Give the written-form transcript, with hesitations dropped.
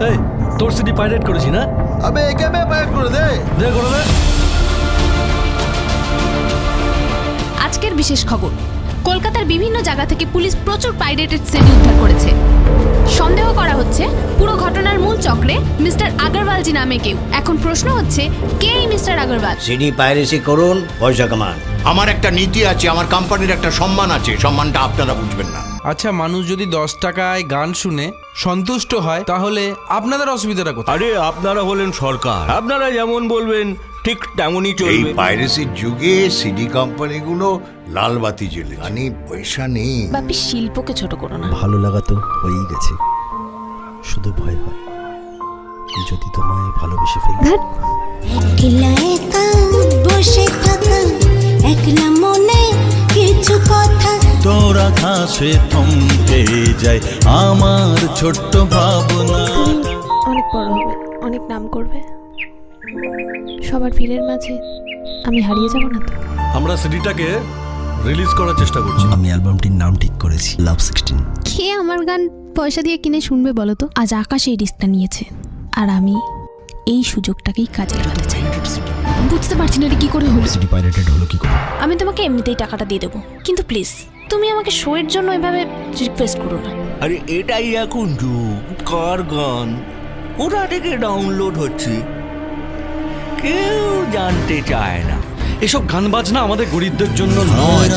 এই তোর CD pirate করেছি না? আবে একে পাইরেট করে দে। দে করে দে। আজকের বিশেষ খবর, কলকাতার বিভিন্ন জায়গা থেকে পুলিশ প্রচুর পাইরেটেড সিডি উদ্ধার করেছে। সন্দেহ করা হচ্ছে পুরো ঘটনার মূল চক্রে মিস্টার আগরওয়ালজি নামে কেউ। এখন প্রশ্ন হচ্ছে, কে এই মিস্টার আগরওয়াল? সিডি পাইরেসি করুন, পয়সা কামান। আমার একটা নীতি আছে, আমার কোম্পানির একটা সম্মান আছে, সম্মানটা আপনারা বুঝবেন না। আচ্ছা, মানুষ যদি 10 টাকায় গান শুনে সন্তুষ্ট হয় তাহলে আপনাদের অসুবিধাটা কোথায়? আরে আপনারা হলেন সরকার, আপনারা যেমন বলবেন ঠিক তেমনই এই চলবে। পাইরেসির যুগে সিডি কোম্পানিগুলো লাল বাতি জ্বেলে, মানে পয়সা নেই। বাপি, শিল্পকে ছোট করো না। ভালো লাগা তো হয়েই গেছে, শুধু ভয় হয় যদি তোমায় ভালোবেসে ফেলি। একলা একা বসে থাকা, একলা মনে কিছু কথা। তোর আকাশে থমকে যায় আমার ছোট্ট ভাবনা। অনেক বড় হবে, অনেক নাম করবে, সবার ভিড়ের মাঝে আমি হারিয়ে যাব না তো? আমরা সিডিটাকে রিলিজ করার চেষ্টা করছি। আমি অ্যালবামটির নাম ঠিক করেছি, লাভ 16। কে আমার গান পয়সা দিয়ে কিনে শুনবে বলো তো? আজ আকাশ এই রিস্কটা নিয়েছে, আর আমি এই সুযোগটাকেই কাজে লাগাতে চাই। বুঝতে পারছি না এটা কি করে হলো। সিডি পাইরেটেড হলো কি করে? আমি তোমাকে এমনিতেই টাকাটা দিয়ে দেবো, কিন্তু প্লিজ তুমি আমাকে শোয়ের জন্য এভাবে রিকোয়েস্ট করো না। আরে এটাই এখন যুগ, কার গান ওটা থেকে ডাউনলোড হচ্ছে, কেউ জানতে চায় না। এসব গান বাজনা আমাদের গরিবদের জন্য নয়।